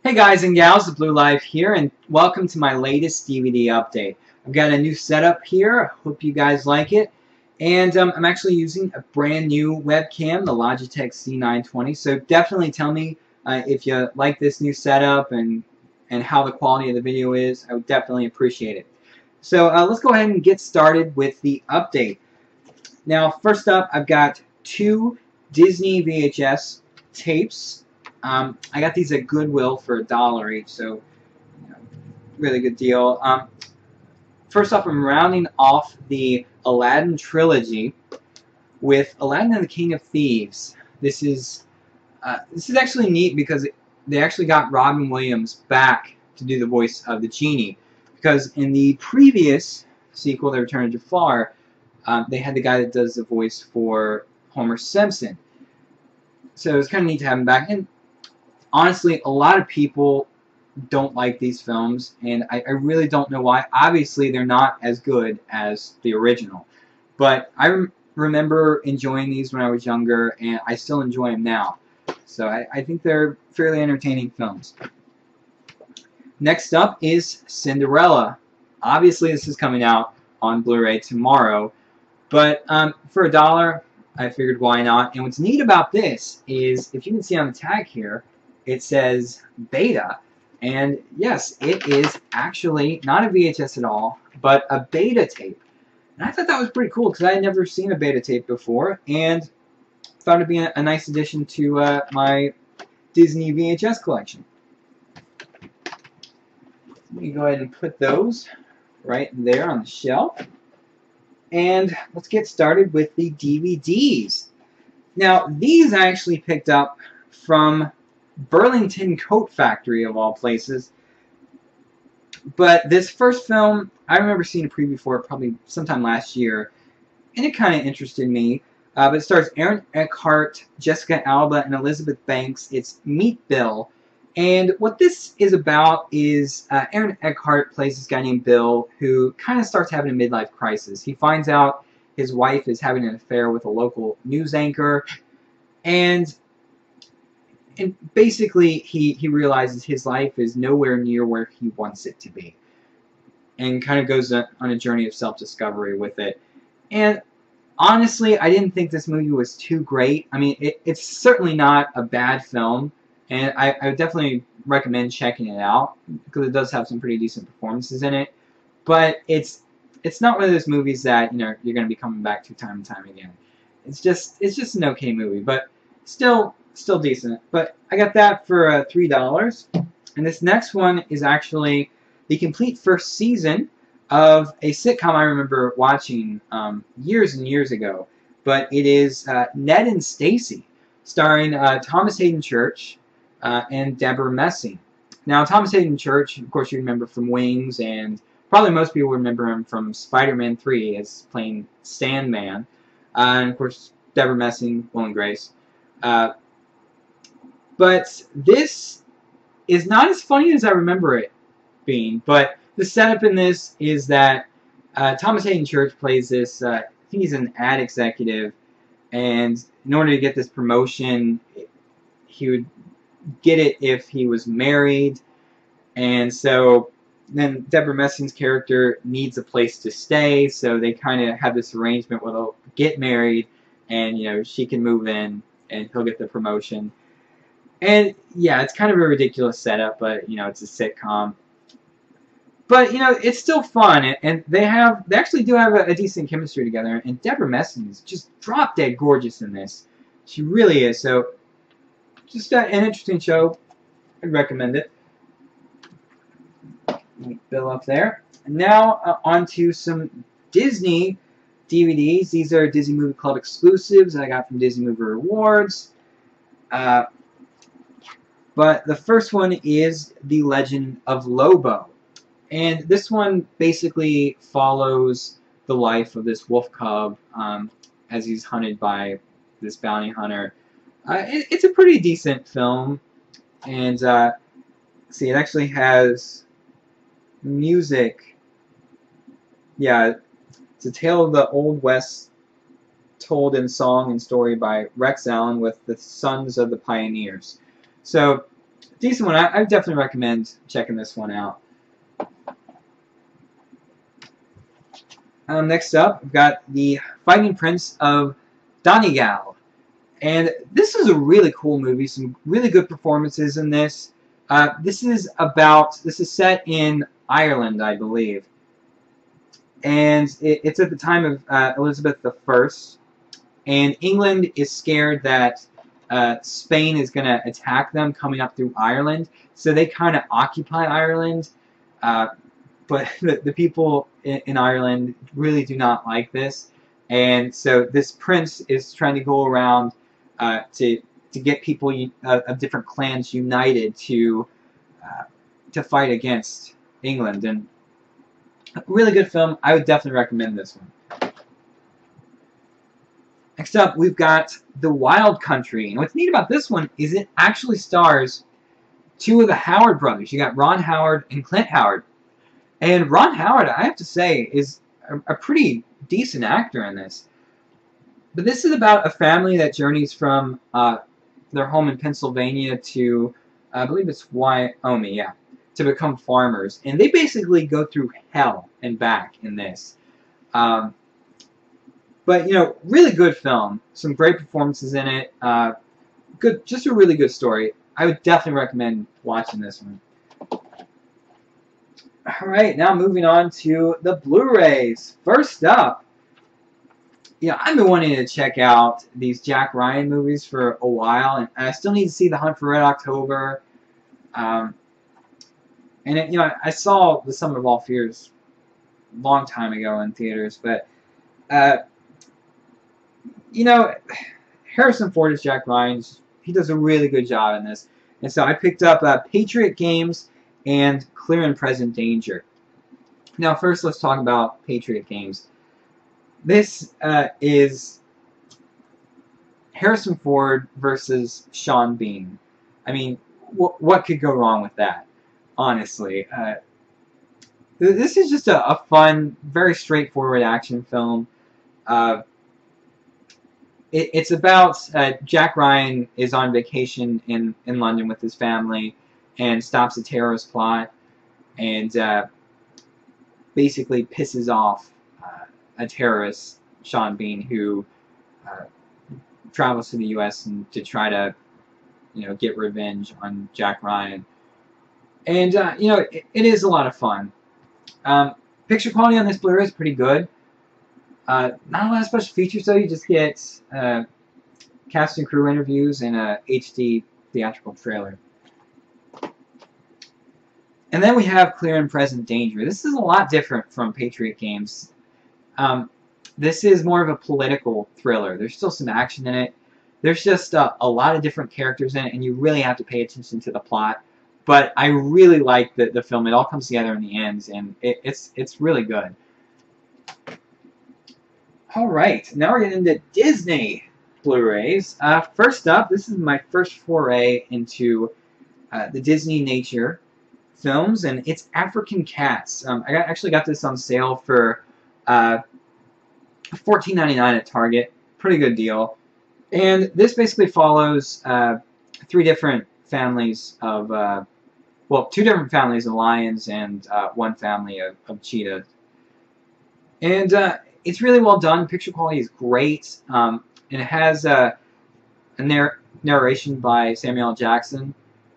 Hey guys and gals, the Blue Life here, and welcome to my latest DVD update. I've got a new setup here. I hope you guys like it. And I'm actually using a brand new webcam, the Logitech C920. So definitely tell me if you like this new setup and how the quality of the video is. I would definitely appreciate it. So let's go ahead and get started with the update. Now, first up, I've got two Disney VHS tapes. I got these at Goodwill for $1 each, so really good deal. First off, I'm rounding off the Aladdin trilogy with Aladdin and the King of Thieves. This is actually neat because they actually got Robin Williams back to do the voice of the genie, because in the previous sequel, The Return of Jafar, they had the guy that does the voice for Homer Simpson. So it's kind of neat to have him back. And honestly, a lot of people don't like these films, and I really don't know why. Obviously, they're not as good as the original, but I remember enjoying these when I was younger, and I still enjoy them now. So I think they're fairly entertaining films. Next up is Cinderella. Obviously, this is coming out on Blu-ray tomorrow, but for $1, I figured why not. And what's neat about this is, if you can see on the tag here, it says beta, and yes, it is actually not a VHS at all, but a beta tape. And I thought that was pretty cool because I had never seen a beta tape before, and thought it'd be a nice addition to my Disney VHS collection. Let me go ahead and put those right there on the shelf. And let's get started with the DVDs. Now, these I actually picked up from Burlington Coat Factory, of all places. But this first film, I remember seeing a preview for it probably sometime last year, and it kind of interested me. But it stars Aaron Eckhart, Jessica Alba, and Elizabeth Banks. It's Meet Bill. And what this is about is Aaron Eckhart plays this guy named Bill who kind of starts having a midlife crisis. He finds out his wife is having an affair with a local news anchor, and basically he realizes his life is nowhere near where he wants it to be, and kind of goes on a journey of self-discovery with it. And honestly, I didn't think this movie was too great. I mean, it's certainly not a bad film, and I would definitely recommend checking it out because it does have some pretty decent performances in it. But it's not one of those movies that you're going to be coming back to time and time again. It's just an okay movie, but still decent. But I got that for $3. And this next one is actually the complete first season of a sitcom I remember watching years and years ago. But it is Ned and Stacy, starring Thomas Hayden Church and Deborah Messing. Now, Thomas Hayden Church, of course, you remember from Wings, and probably most people remember him from Spider-Man 3 as playing Sandman. And, of course, Deborah Messing, Will and Grace. But this is not as funny as I remember it being. But the setup in this is that Thomas Hayden Church plays this, I think he's an ad executive, and in order to get this promotion, he would get it if he was married. And so then Deborah Messing's character needs a place to stay, so they kind of have this arrangement where they'll get married, and she can move in and he'll get the promotion. And yeah, it's kind of a ridiculous setup, but it's a sitcom. But it's still fun, and they actually do have a decent chemistry together. And Deborah Messing is just drop dead gorgeous in this. She really is. So just an interesting show. I'd recommend it. Bill up there. And now on to some Disney DVDs. These are Disney Movie Club exclusives I got from Disney Movie Rewards. But the first one is The Legend of Lobo. And this one basically follows the life of this wolf cub as he's hunted by this bounty hunter. It's a pretty decent film. And see, it actually has music. Yeah, it's a tale of the Old West told in song and story by Rex Allen with the Sons of the Pioneers. So decent one. I definitely recommend checking this one out. Next up, we've got the Fighting Prince of Donegal. And this is a really cool movie. Some really good performances in this. This is set in Ireland, I believe. And it's at the time of Elizabeth I. And England is scared that Spain is going to attack them coming up through Ireland. So they kind of occupy Ireland. But the people in Ireland really do not like this. And so this prince is trying to go around to get people of different clans united to fight against England. And a really good film. I would definitely recommend this one. Next up, we've got The Wild Country. And what's neat about this one is it actually stars two of the Howard brothers. You got Ron Howard and Clint Howard. And Ron Howard, I have to say, is a pretty decent actor in this. But this is about a family that journeys from their home in Pennsylvania to, I believe it's Wyoming, yeah, to become farmers. And they basically go through hell and back in this. But, you know, really good film. Some great performances in it. Just a really good story. I would definitely recommend watching this one. Alright, now moving on to the Blu-rays. First up, I've been wanting to check out these Jack Ryan movies for a while, and I still need to see The Hunt for Red October. I saw The Sum of All Fears a long time ago in theaters, but Harrison Ford as Jack Ryan, he does a really good job in this. And so I picked up Patriot Games and Clear and Present Danger. Now first let's talk about Patriot Games. This is Harrison Ford versus Sean Bean. I mean, what could go wrong with that, honestly? This is just a fun, very straightforward action film. It's about Jack Ryan is on vacation in London with his family and stops a terrorist plot and basically pisses off a terrorist, Sean Bean, who travels to the U.S. and to try to, get revenge on Jack Ryan. And it is a lot of fun. Picture quality on this Blu-ray is pretty good. Not a lot of special features though. You just get cast and crew interviews and a HD theatrical trailer. And then we have Clear and Present Danger. This is a lot different from Patriot Games. This is more of a political thriller. There's still some action in it. There's just a lot of different characters in it, and you really have to pay attention to the plot. But I really like the film. It all comes together in the end, and it's really good. Alright, now we're getting into Disney Blu-rays. First up, this is my first foray into the Disney nature films, and it's African Cats. I actually got this on sale for $14.99 at Target. Pretty good deal. And this basically follows three different families of, two different families of lions and one family of cheetahs. And it's really well done. Picture quality is great. And it has a narration by Samuel L. Jackson,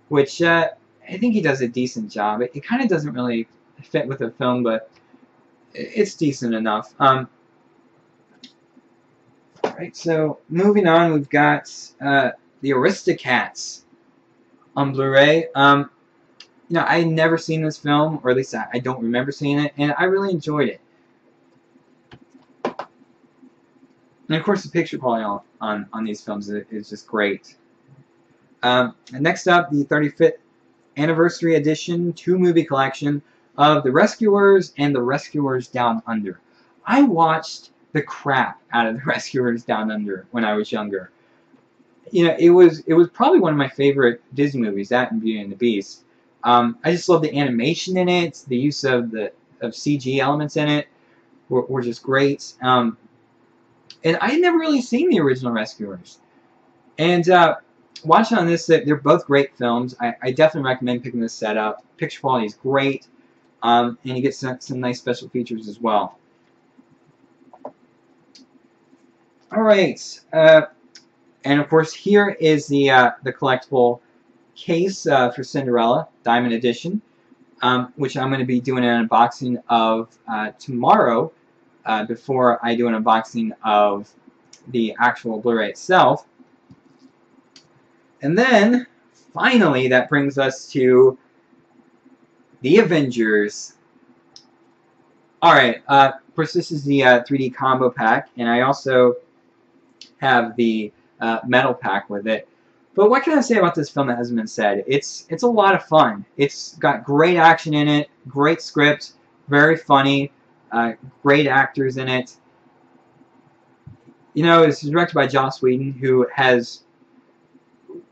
which I think he does a decent job. It kind of doesn't really fit with the film, but it's decent enough. Alright, so moving on, we've got the Aristocats on Blu-ray. I'd never seen this film, or at least I don't remember seeing it, and I really enjoyed it. And of course, the picture quality on these films is just great. And next up, the 35th Anniversary Edition 2-movie collection of The Rescuers and The Rescuers Down Under. I watched the crap out of The Rescuers Down Under when I was younger. It was probably one of my favorite Disney movies, that and Beauty and the Beast. I just love the animation in it. The use of CG elements in it were just great. And I had never really seen the original Rescuers. And watching on this, they're both great films. I definitely recommend picking this set up. Picture quality is great, and you get some nice special features as well. All right, and of course here is the collectible case for Cinderella Diamond Edition, which I'm going to be doing an unboxing of tomorrow before I do an unboxing of the actual Blu-ray itself. And then, finally, that brings us to the Avengers. Alright, of course this is the 3D combo pack, and I also have the metal pack with it. But what can I say about this film that hasn't been said? It's a lot of fun. It's got great action in it, great script, very funny, great actors in it. You know, it's directed by Joss Whedon, who has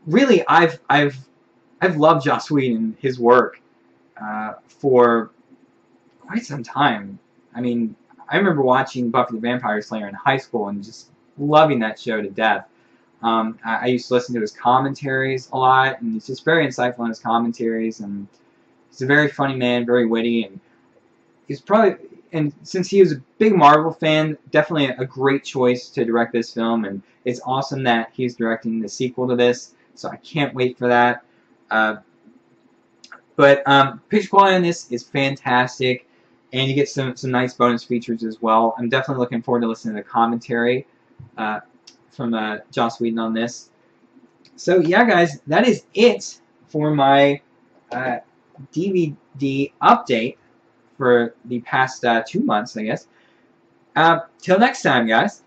really I've loved Joss Whedon, his work, for quite some time. I mean, I remember watching Buffy the Vampire Slayer in high school and just loving that show to death. I used to listen to his commentaries a lot, and he's just very insightful in his commentaries, and he's a very funny man, very witty, and he's probably, and since he was a big Marvel fan, definitely a great choice to direct this film, and it's awesome that he's directing the sequel to this, so I can't wait for that. But picture quality on this is fantastic, and you get some nice bonus features as well. I'm definitely looking forward to listening to the commentary from Joss Whedon on this. So yeah, guys, that is it for my DVD update for the past 2 months, I guess. Till next time, guys.